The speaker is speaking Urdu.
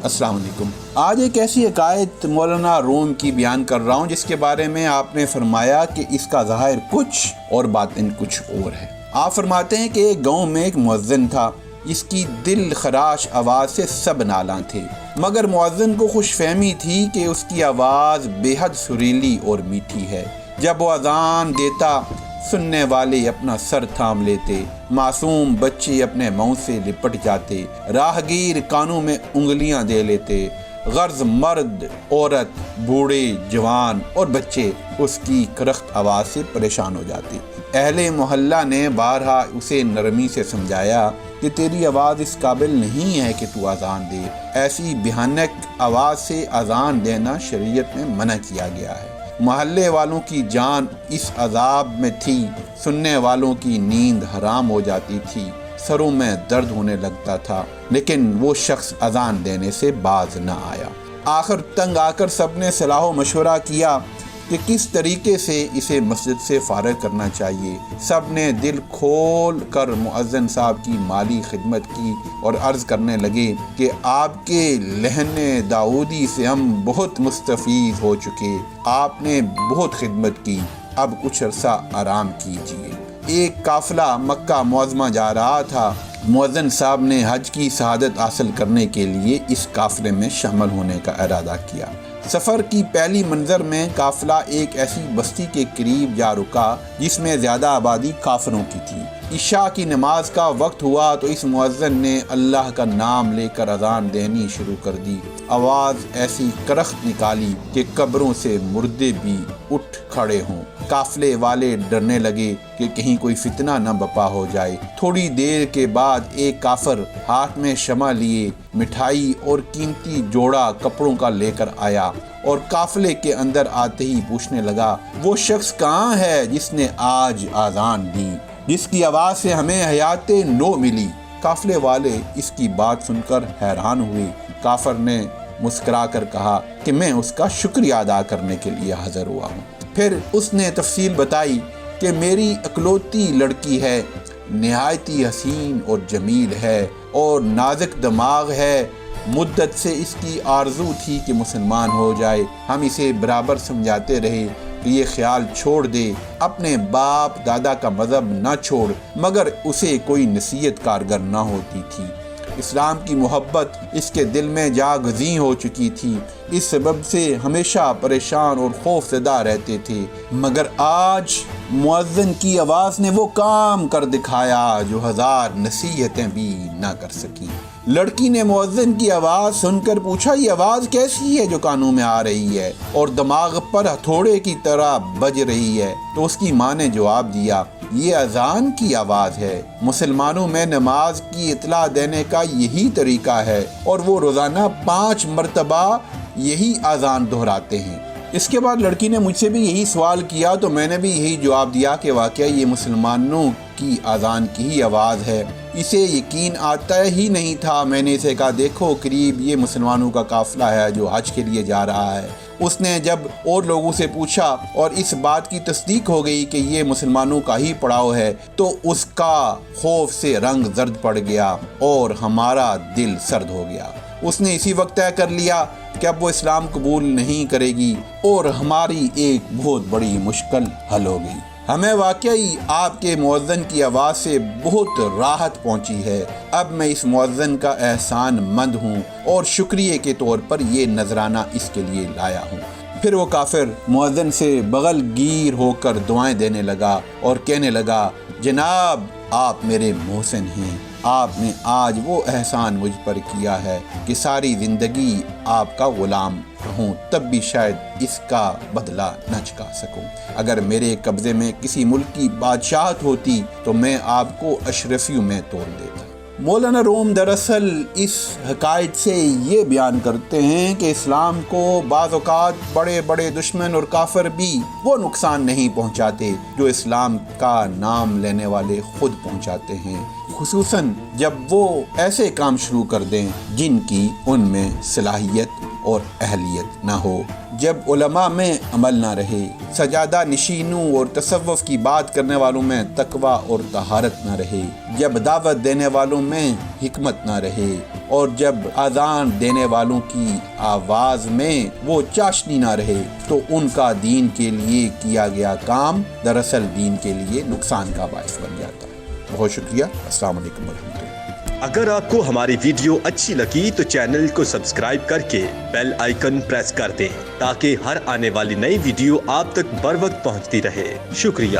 السلام علیکم۔ آج ایک ایسی عقائد مولانا روم کی بیان کر رہا ہوں جس کے بارے میں آپ نے فرمایا کہ اس کا ظاہر کچھ اور باطن کچھ اور ہے۔ آپ فرماتے ہیں کہ ایک گاؤں میں ایک مؤذن تھا جس کی دل خراش آواز سے سب نالاں تھے، مگر مؤذن کو خوش فہمی تھی کہ اس کی آواز بے حد سریلی اور میٹھی ہے۔ جب وہ اذان دیتا سننے والے اپنا سر تھام لیتے، معصوم بچے اپنے منہ سے لپٹ جاتے، راہگیر کانوں میں انگلیاں دے لیتے، غرض مرد، عورت، بوڑھے، جوان اور بچے اس کی کرخت آواز سے پریشان ہو جاتے۔ اہل محلہ نے بارہا اسے نرمی سے سمجھایا کہ تیری آواز اس قابل نہیں ہے کہ تو اذان دے، ایسی بھیانک آواز سے اذان دینا شریعت میں منع کیا گیا ہے۔ محلے والوں کی جان اس عذاب میں تھی، سننے والوں کی نیند حرام ہو جاتی تھی، سروں میں درد ہونے لگتا تھا، لیکن وہ شخص اذان دینے سے باز نہ آیا۔ آخر تنگ آ کر سب نے صلاح و مشورہ کیا کہ کس طریقے سے اسے مسجد سے فارغ کرنا چاہیے۔ سب نے دل کھول کر مؤذن صاحب کی مالی خدمت کی اور عرض کرنے لگے کہ آپ کے لحن داؤدی سے ہم بہت مستفید ہو چکے، آپ نے بہت خدمت کی، اب کچھ عرصہ آرام کیجیے۔ ایک قافلہ مکہ معظمہ جا رہا تھا۔ مؤذن صاحب نے حج کی سعادت حاصل کرنے کے لیے اس قافلے میں شامل ہونے کا ارادہ کیا۔ سفر کی پہلی منزل میں قافلہ ایک ایسی بستی کے قریب جا رکا جس میں زیادہ آبادی کافروں کی تھی۔ عشاء کی نماز کا وقت ہوا تو اس مؤذن نے اللہ کا نام لے کر اذان دینی شروع کر دی۔ آواز ایسی کرخت نکالی کہ قبروں سے مردے بھی اٹھ کھڑے ہوں۔ قافلے والے ڈرنے لگے کہ کہیں کوئی فتنہ نہ بپا ہو جائے۔ تھوڑی دیر کے بعد ایک کافر ہاتھ میں شمع لیے مٹھائی اور قیمتی جوڑا کپڑوں کا لے کر آیا اور قافلے کے اندر آتے ہی پوچھنے لگا، وہ شخص کہاں ہے جس نے آج اذان دی، جس کی آواز سے ہمیں حیات نو ملی؟ قافلے والے اس کی بات سن کر حیران ہوئے۔ کافر نے مسکرا کر کہا کہ میں اس کا شکریہ ادا کرنے کے لیے حاضر ہوا ہوں۔ پھر اس نے تفصیل بتائی کہ میری اکلوتی لڑکی ہے، نہایتی حسین اور جمیل ہے اور نازک دماغ ہے، مدت سے اس کی آرزو تھی کہ مسلمان ہو جائے۔ ہم اسے برابر سمجھاتے رہے کہ یہ خیال چھوڑ دے، اپنے باپ دادا کا مذہب نہ چھوڑ، مگر اسے کوئی نصیحت کارگر نہ ہوتی تھی۔ اسلام کی محبت اس کے دل میں جا گزین ہو چکی تھی، اس سبب سے ہمیشہ پریشان اور خوف زدہ رہتے تھے، مگر آج مؤذن کی آواز نے وہ کام کر دکھایا جو ہزار نصیحتیں بھی نہ کر سکیں۔ لڑکی نے مؤذن کی آواز سن کر پوچھا، یہ آواز کیسی ہے جو کانوں میں آ رہی ہے اور دماغ پر ہتھوڑے کی طرح بج رہی ہے؟ تو اس کی ماں نے جواب دیا، یہ اذان کی آواز ہے۔ مسلمانوں میں نماز کی اطلاع دینے کا یہی طریقہ ہے اور وہ روزانہ 5 مرتبہ یہی اذان دہراتے ہیں۔ اس کے بعد لڑکی نے مجھ سے بھی یہی سوال کیا تو میں نے بھی یہی جواب دیا کہ واقعہ یہ مسلمانوں کی اذان کی ہی آواز ہے۔ اسے یقین آتا ہی نہیں تھا۔ میں نے اسے کہا، دیکھو قریب یہ مسلمانوں کا قافلہ ہے جو حج کے لیے جا رہا ہے۔ اس نے جب اور لوگوں سے پوچھا اور اس بات کی تصدیق ہو گئی کہ یہ مسلمانوں کا ہی پڑاؤ ہے تو اس کا خوف سے رنگ زرد پڑ گیا اور ہمارا دل سرد ہو گیا۔ اس نے اسی وقت طے کر لیا کہ اب وہ اسلام قبول نہیں کرے گی اور ہماری ایک بہت بڑی مشکل حل ہو گئی۔ ہمیں واقعی آپ کے مؤذن کی آواز سے بہت راحت پہنچی ہے۔ اب میں اس مؤذن کا احسان مند ہوں اور شکریہ کے طور پر یہ نذرانہ اس کے لیے لایا ہوں۔ پھر وہ کافر مؤذن سے بغل گیر ہو کر دعائیں دینے لگا اور کہنے لگا، جناب آپ میرے محسن ہیں، آپ نے آج وہ احسان مجھ پر کیا ہے کہ ساری زندگی آپ کا غلام رہوں، تب بھی شاید اس کا بدلہ نہ چکا سکوں۔ اگر میرے قبضے میں کسی ملک کی بادشاہت ہوتی تو میں آپ کو اشرفیوں میں توڑ دیتا۔ مولانا روم دراصل اس حقائق سے یہ بیان کرتے ہیں کہ اسلام کو بعض اوقات بڑے بڑے دشمن اور کافر بھی وہ نقصان نہیں پہنچاتے جو اسلام کا نام لینے والے خود پہنچاتے ہیں، خصوصاً جب وہ ایسے کام شروع کر دیں جن کی ان میں صلاحیت اور اہلیت نہ ہو۔ جب علماء میں عمل نہ رہے، سجادہ نشینوں اور تصوف کی بات کرنے والوں میں تقویٰ اور طہارت نہ رہے، جب دعوت دینے والوں میں حکمت نہ رہے، اور جب اذان دینے والوں کی آواز میں وہ چاشنی نہ رہے، تو ان کا دین کے لیے کیا گیا کام دراصل دین کے لیے نقصان کا باعث بن جاتا ہے۔ بہت شکریہ۔ السلام علیکم ورحمۃ اللہ۔ اگر آپ کو ہماری ویڈیو اچھی لگی تو چینل کو سبسکرائب کر کے بیل آئیکن پریس کر دیں تاکہ ہر آنے والی نئی ویڈیو آپ تک بر وقت پہنچتی رہے۔ شکریہ۔